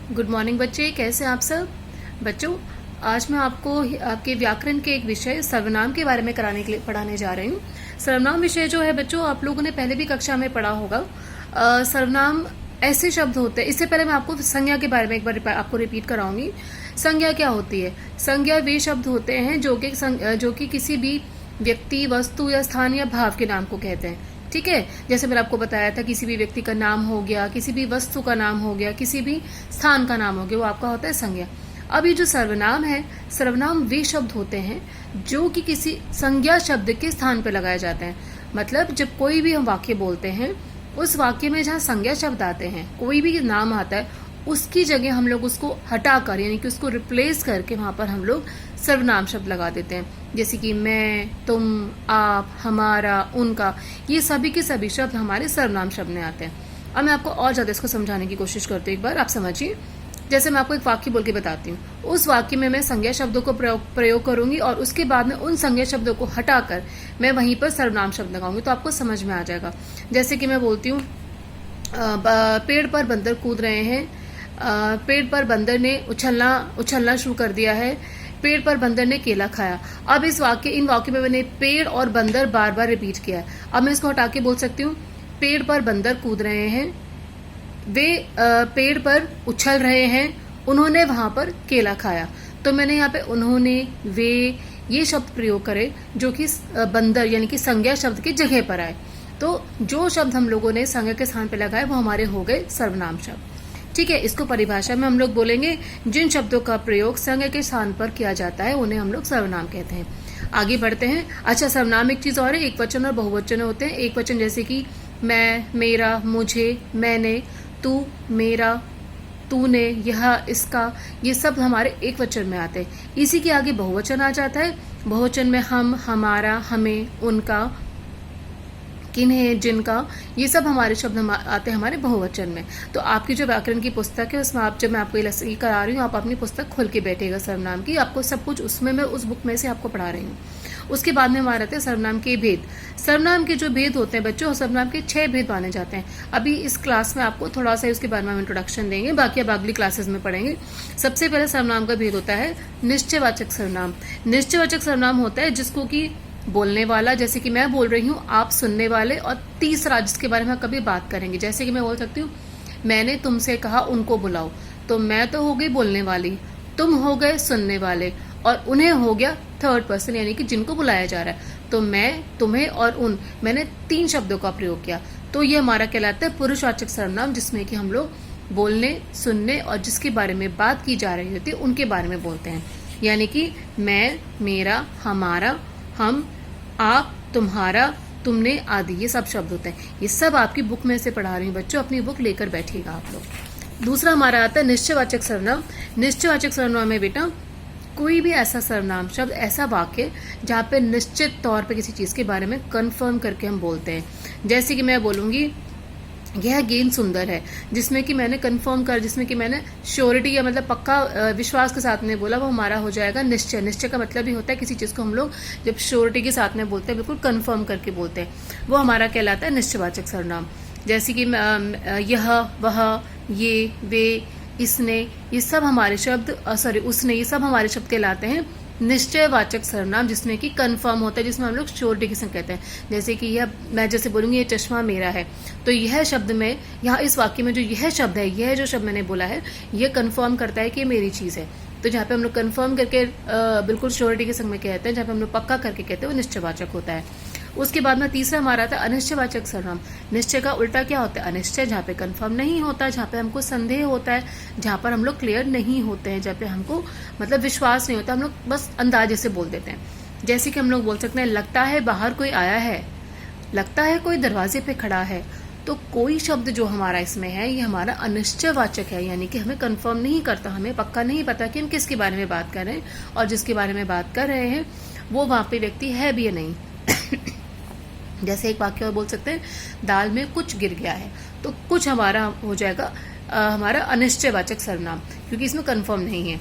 Good morning बच्चे, कैसे हैं आप सब। बच्चों, आज मैं आपको आपके व्याकरण के एक विषय सर्वनाम के बारे में कराने के लिए पढ़ाने जा रही हूँ। सर्वनाम विषय जो है बच्चों, आप लोगों ने पहले भी कक्षा में पढ़ा होगा। सर्वनाम ऐसे शब्द होते हैं। इससे पहले मैं आपको संज्ञा के बारे में एक बार आपको रिपीट कराऊंगी। संज्ञा क्या होती है? संज्ञा वे शब्द होते हैं जो कि किसी भी व्यक्ति, वस्तु या स्थान या भाव के नाम को कहते हैं। ठीक है, जैसे मैंने आपको बताया था, किसी भी व्यक्ति का नाम हो गया, किसी भी वस्तु का नाम हो गया, किसी भी स्थान का नाम हो गया, वो आपका होता है संज्ञा। अब ये जो सर्वनाम है, सर्वनाम वे शब्द होते हैं जो कि किसी संज्ञा शब्द के स्थान पर लगाए जाते हैं। मतलब जब कोई भी हम वाक्य बोलते हैं, उस वाक्य में जहाँ संज्ञा शब्द आते हैं, कोई भी नाम आता है, उसकी जगह हम लोग उसको हटाकर यानी कि उसको रिप्लेस करके वहां पर हम लोग सर्वनाम शब्द लगा देते हैं। जैसे कि मैं, तुम, आप, हमारा, उनका, ये सभी के सभी शब्द हमारे सर्वनाम शब्द में आते हैं। अब मैं आपको और ज्यादा इसको समझाने की कोशिश करती हूँ। एक बार आप समझिए। जैसे मैं आपको एक वाक्य बोल के बताती हूँ, उस वाक्य में मैं संज्ञा शब्दों को प्रयोग करूंगी और उसके बाद में उन संज्ञा शब्दों को हटाकर मैं वहीं पर सर्वनाम शब्द लगाऊंगी, तो आपको समझ में आ जाएगा। जैसे कि मैं बोलती हूँ, पेड़ पर बंदर कूद रहे हैं, पेड़ पर बंदर ने उछलना शुरू कर दिया है, पेड़ पर बंदर ने केला खाया। अब इन वाक्य में मैंने पेड़ और बंदर बार बार रिपीट किया है। अब मैं इसको हटा के बोल सकती हूँ, पेड़ पर बंदर कूद रहे हैं, वे पेड़ पर उछल रहे हैं, उन्होंने वहां पर केला खाया। तो मैंने यहाँ पे उन्होंने, वे, ये शब्द प्रयोग करे जो कि बंदर यानी कि संज्ञा शब्द की जगह पर आए। तो जो शब्द हम लोगों ने संज्ञा के स्थान पर लगाए वो हमारे हो गए सर्वनाम शब्द। ठीक है, इसको परिभाषा में हम लोग बोलेंगे, जिन शब्दों का प्रयोग संज्ञा के स्थान पर किया जाता है उन्हें हम लोग सर्वनाम कहते हैं। आगे बढ़ते हैं। अच्छा, सर्वनाम एक चीज और है, एक वचन और बहुवचन होते हैं। एक वचन जैसे कि मैं, मेरा, मुझे, मैंने, तू, मेरा, तूने, यह, इसका, ये सब हमारे एक वचन में आते हैं। इसी के आगे बहुवचन आ जाता है। बहुवचन में हम, हमारा, हमें, उनका, किन्हें, जिनका, ये सब हमारे शब्द आते हैं हमारे बहुवचन में। तो आपकी जो व्याकरण की पुस्तक है उसमें जब मैं आपको ये करा रही हूँ, आप अपनी पुस्तक खोल के बैठेगा सर्वनाम की, आपको सब कुछ उसमें मैं उस बुक में से आपको पढ़ा रही हूँ। उसके बाद में हमारे आते हैं सर्वनाम के भेद। सर्वनाम के जो भेद होते हैं बच्चों, सर्वनाम के 6 भेद माने जाते हैं। अभी इस क्लास में आपको थोड़ा सा उसके बारे में इंट्रोडक्शन देंगे, बाकी अब अगली क्लासेस में पढ़ेंगे। सबसे पहले सर्वनाम का भेद होता है निश्चयवाचक सर्वनाम। निश्चयवाचक सर्वनाम होता है जिसको कि बोलने वाला, जैसे कि मैं बोल रही हूँ, आप सुनने वाले, और तीसरा जिसके बारे में हम कभी बात करेंगे, जैसे कि मैं बोल सकती हूँ, मैंने तुमसे कहा उनको बुलाओ। तो मैं तो हो गई बोलने वाली, तुम हो गए सुनने वाले, और उन्हें हो गया थर्ड पर्सन यानी कि जिनको बुलाया जा रहा है। तो मैं, तुम्हें और उन, मैंने 3 शब्दों का प्रयोग किया। तो ये हमारा कहलाता है पुरुषवाचक सर्वनाम, जिसमें कि हम लोग बोलने, सुनने और जिसके बारे में बात की जा रही होती है उनके बारे में बोलते हैं। यानी कि मैं, मेरा, हमारा, हम, आप, तुम्हारा, तुमने आदि, ये सब शब्द होते हैं। ये सब आपकी बुक में से पढ़ा रही हूँ बच्चों, अपनी बुक लेकर बैठिएगा आप लोग। दूसरा हमारा आता है निश्चयवाचक सर्वनाम। निश्चयवाचक सर्वनाम में बेटा कोई भी ऐसा सर्वनाम शब्द, ऐसा वाक्य जहाँ पे निश्चित तौर पे किसी चीज के बारे में कंफर्म करके हम बोलते हैं। जैसे कि मैं बोलूंगी, यह गेंद सुंदर है, जिसमें कि मैंने कंफर्म कर, जिसमें कि मैंने श्योरिटी या मतलब पक्का विश्वास के साथ में बोला, वो हमारा हो जाएगा निश्चय। निश्चय का मतलब ही होता है किसी चीज को हम लोग जब श्योरिटी के साथ में बोलते हैं, बिल्कुल कंफर्म करके बोलते हैं, वो हमारा कहलाता है निश्चयवाचक सर्वनाम। जैसे कि यह, वह, ये, वे, इसने, ये सब हमारे शब्द, उसने, ये सब हमारे शब्द कहलाते हैं निश्चयवाचक सर्वनाम, जिसमें कि कंफर्म होता है, जिसमें हम लोग श्योरिटी के संग कहते हैं। जैसे कि यह, मैं जैसे बोलूंगी ये चश्मा मेरा है, तो यह शब्द में, यहाँ इस वाक्य में जो यह शब्द है, यह जो शब्द मैंने बोला है, यह कंफर्म करता है कि ये मेरी चीज है। तो जहाँ पे हम लोग कंफर्म करके बिल्कुल श्योरिटी के संग में कहते हैं, जहाँ पे हम लोग पक्का करके कहते हैं, वो निश्चयवाचक होता है। उसके बाद में तीसरा हमारा आता है अनिश्चयवाचक सर्वनाम। निश्चय का उल्टा क्या होता है? अनिश्चय, जहाँ पे कंफर्म नहीं होता, जहाँ पे हमको संदेह होता है, जहाँ पर हम लोग क्लियर नहीं होते हैं, जहाँ पे हमको मतलब विश्वास नहीं होता, हम लोग बस अंदाजे से बोल देते हैं। जैसे कि हम लोग बोल सकते हैं, लगता है बाहर कोई आया है, लगता है कोई दरवाजे पे खड़ा है। तो कोई शब्द जो हमारा इसमें है, ये हमारा अनिश्चयवाचक है, यानी कि हमें कंफर्म नहीं करता, हमें पक्का नहीं पता कि हम किसके बारे में बात कर रहे हैं, और जिसके बारे में बात कर रहे हैं वो वहां पे व्यक्ति है भी या नहीं। जैसे एक वाक्य और बोल सकते हैं, दाल में कुछ गिर गया है, तो कुछ हमारा हो जाएगा हमारा अनिश्चयवाचक सर्वनाम, क्योंकि इसमें कंफर्म नहीं है।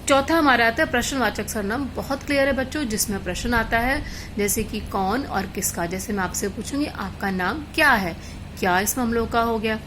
चौथा हमारा आता है प्रश्नवाचक सर्वनाम। बहुत क्लियर है बच्चों, जिसमें प्रश्न आता है, जैसे कि कौन और किसका। जैसे मैं आपसे पूछूंगी, आपका नाम क्या है, क्या इसमें हम लोग का हो गया।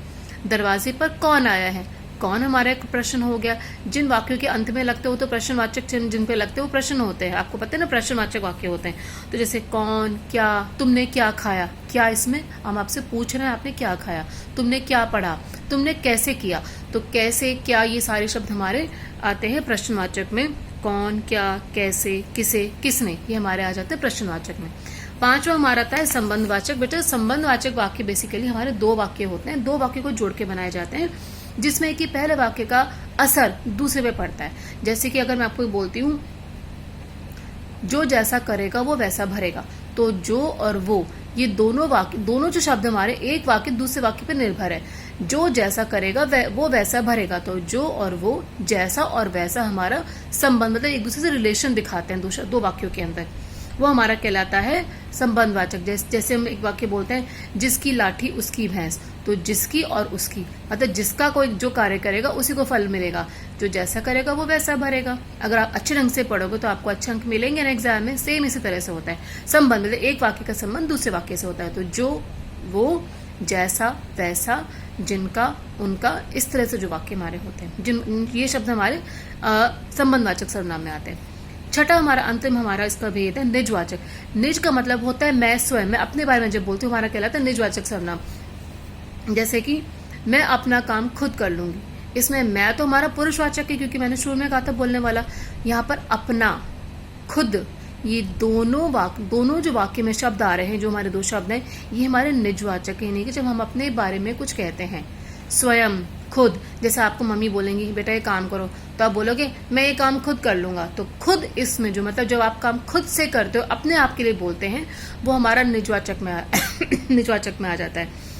दरवाजे पर कौन आया है, कौन हमारा एक प्रश्न हो गया। जिन वाक्यों के अंत में लगते हो तो प्रश्नवाचक चिन्ह जिन पे लगते हो वो प्रश्न होते हैं, आपको पता है ना, प्रश्नवाचक वाक्य होते हैं। तो जैसे कौन, क्या, तुमने क्या खाया, क्या इसमें हम आपसे पूछ रहे हैं आपने क्या खाया, तुमने क्या पढ़ा, तुमने कैसे किया। तो कैसे, क्या, ये सारे शब्द हमारे आते हैं प्रश्नवाचक में। कौन, क्या, कैसे, किसे, किसने, ये हमारे आ जाते हैं प्रश्नवाचक में। पांचवा हमारा आता है संबंधवाचक। बेटा संबंधवाचक वाक्य बेसिकली हमारे दो वाक्य होते हैं, दो वाक्य को जोड़ के बनाए जाते हैं, जिसमें कि पहले वाक्य का असर दूसरे पे पड़ता है। जैसे कि अगर मैं आपको बोलती हूँ जो जैसा करेगा वो वैसा भरेगा, तो जो और वो, ये दोनों वाक्य, दोनों जो शब्द हमारे, एक वाक्य दूसरे वाक्य पे निर्भर है। जो जैसा करेगा वो वैसा भरेगा, तो जो और वो, जैसा और वैसा हमारा संबंध, मतलब एक दूसरे से रिलेशन दिखाते हैं दो वाक्यों के अंदर, वो हमारा कहलाता है संबंधवाचक। जैसे हम एक वाक्य बोलते हैं जिसकी लाठी उसकी भैंस, तो जिसकी और उसकी मतलब जिसका कोई जो कार्य करेगा उसी को फल मिलेगा, जो जैसा करेगा वो वैसा भरेगा। अगर आप अच्छे ढंग से पढ़ोगे तो आपको अच्छे अंक मिलेंगे ना एग्जाम में। सेम इसी तरह से होता है संबंध, मतलब एक वाक्य का संबंध दूसरे वाक्य से होता है। तो जो, वो, जैसा, वैसा, जिनका, उनका, इस तरह से जो वाक्य हमारे होते हैं, जिन ये शब्द हमारे संबंधवाचक सर्वनाम में आते हैं। छठा हमारा अंतिम हमारा इसका भेद है निजवाचक। निज का मतलब होता है मैं स्वयं, मैं अपने बारे में जब बोलती हूँ हमारा कहलाता है निजवाचक सर्वनाम। जैसे कि मैं अपना काम खुद कर लूंगी, इसमें मैं तो हमारा पुरुषवाचक है क्योंकि मैंने शुरू में कहा था बोलने वाला। यहाँ पर अपना, खुद, ये दोनों जो वाक्य में शब्द आ रहे हैं, जो हमारे दो शब्द हैं, ये हमारे निजवाचक है, यानी कि जब हम अपने बारे में कुछ कहते हैं। स्वयं, खुद, जैसे आपको मम्मी बोलेंगी बेटा ये काम करो, तो आप बोलोगे मैं ये काम खुद कर लूंगा। तो खुद इसमें जो मतलब जब आप काम खुद से करते हो, अपने आप के लिए बोलते हैं, वो हमारा निजवाचक में आ जाता है।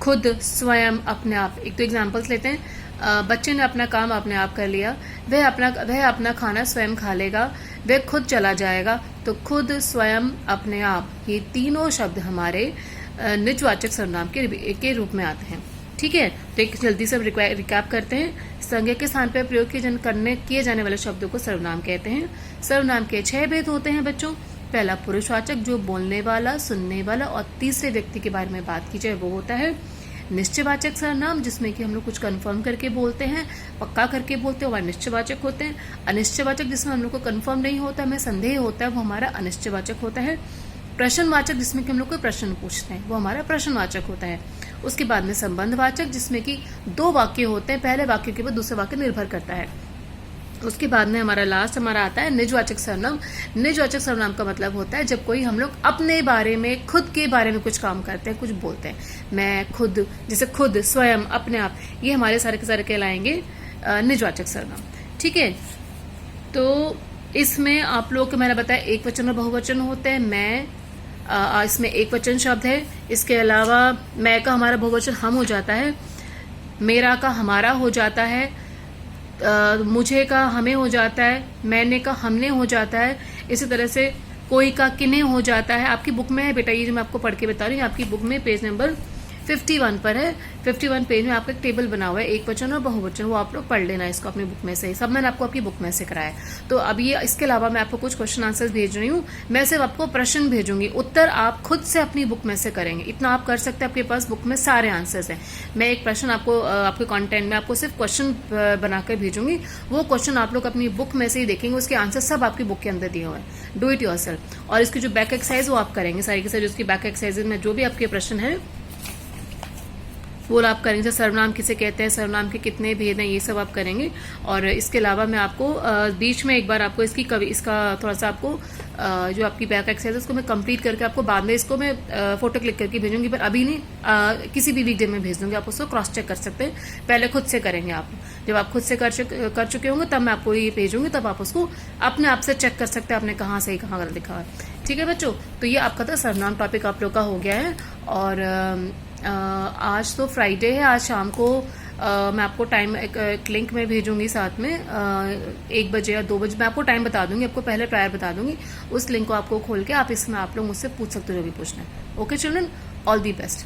खुद, स्वयं, अपने आप। एक तो एग्जाम्पल्स लेते हैं। बच्चे ने अपना काम अपने आप कर लिया, वह अपना खाना स्वयं खा लेगा, वह खुद चला जाएगा। तो खुद, स्वयं, अपने आप, ये तीनों शब्द हमारे निजवाचक सर्वनाम के रूप में आते हैं। ठीक है, तो एक जल्दी से रिकैप करते हैं। संज्ञा के स्थान पर प्रयोग किए जाने वाले शब्दों को सर्वनाम कहते हैं। सर्वनाम के 6 भेद होते हैं बच्चों। पहला पुरुषवाचक, जो बोलने वाला, सुनने वाला और तीसरे व्यक्ति के बारे में बात की जाए वो होता है। निश्चयवाचक सर्वनाम, जिसमें कि हम लोग कुछ कंफर्म करके बोलते हैं, पक्का करके बोलते हैं, वह निश्चयवाचक होते हैं। अनिश्चयवाचक, जिसमें हम लोग को कंफर्म नहीं होता, हमें संदेह होता है, वो हमारा अनिश्चयवाचक होता है। प्रश्नवाचक, जिसमें कि हम लोग कोई प्रश्न पूछते हैं, वो हमारा प्रश्नवाचक होता है। उसके बाद में संबंधवाचक, जिसमें कि दो वाक्य होते हैं, पहले वाक्य के ऊपर दूसरा वाक्य निर्भर करता है। उसके बाद में हमारा लास्ट हमारा आता है निजवाचक सर्वनाम। निजवाचक सर्वनाम का मतलब होता है जब कोई हम लोग अपने बारे में, खुद के बारे में कुछ काम करते हैं, कुछ बोलते हैं। मैं, खुद, जैसे खुद, स्वयं, अपने आप, ये हमारे सारे के सारे कहलाएंगे निजवाचक सर्वनाम। ठीक है, तो इसमें आप लोग को मैंने बताया एक वचन और बहुवचन होते हैं। मैं, इसमें एक वचन शब्द है। इसके अलावा मैं का हमारा बहुवचन हम हो जाता है, मेरा का हमारा हो जाता है, मुझे का हमें हो जाता है, मैंने का हमने हो जाता है। इसी तरह से कोई का किन्हें हो जाता है। आपकी बुक में है बेटा, ये जो मैं आपको पढ़ के बता रही हूँ, आपकी बुक में पेज नंबर 51 पर है। 51 पेज में आपका एक टेबल बना हुआ है, एक वचन और बहुवचन, वो आप लोग पढ़ लेना इसको अपनी बुक में से। सब मैंने आपको आपकी बुक में से कराया। तो अब ये इसके अलावा मैं आपको कुछ क्वेश्चन आंसर्स भेज रही हूँ। मैं सिर्फ आपको प्रश्न भेजूंगी, उत्तर आप खुद से अपनी बुक में से करेंगे। इतना आप कर सकते हैं, आपके पास बुक में सारे आंसर्स हैं। मैं एक प्रश्न आपको आपके कंटेंट में आपको सिर्फ क्वेश्चन बनाकर भेजूंगी, वो क्वेश्चन आप लोग अपनी बुक में से ही देखेंगे, उसके आंसर सब आपकी बुक के अंदर दिए हुए हैं। Do it yourself. और इसकी जो बैक एक्सरसाइज वो आप करेंगे सारी की सारी, उसकी बैक एक्सरसाइज में जो भी आपके प्रश्न है वो आप करेंगे। सर्वनाम किसे कहते हैं, सर्वनाम के कितने भेद हैं, ये सब आप करेंगे। और इसके अलावा मैं आपको बीच में एक बार आपको इसका थोड़ा सा आपको जो आपकी बैक एक्सरसाइज उसको मैं कंप्लीट करके आपको बाद में इसको मैं फोटो क्लिक करके भेजूंगी, पर अभी नहीं, किसी भी वीकडे में भेज दूंगी। आप उसको क्रॉस चेक कर सकते हैं। पहले खुद से करेंगे आप, जब आप खुद से कर चुके होंगे तब मैं आपको ये भेजूंगी, तब आप उसको अपने आप से चेक कर सकते हैं आपने कहाँ सही कहाँ गलत लिखा है। ठीक है बच्चों, तो ये आपका था सर्वनाम टॉपिक आप लोग का हो गया है। और आज तो फ्राइडे है, आज शाम को मैं आपको टाइम एक लिंक में भेजूंगी साथ में 1 बजे या 2 बजे, मैं आपको टाइम बता दूंगी, आपको पहले प्रायर बता दूंगी। उस लिंक को आपको खोल के आप इसमें आप लोग मुझसे पूछ सकते हो जो भी पूछना है। Okay children, all the best.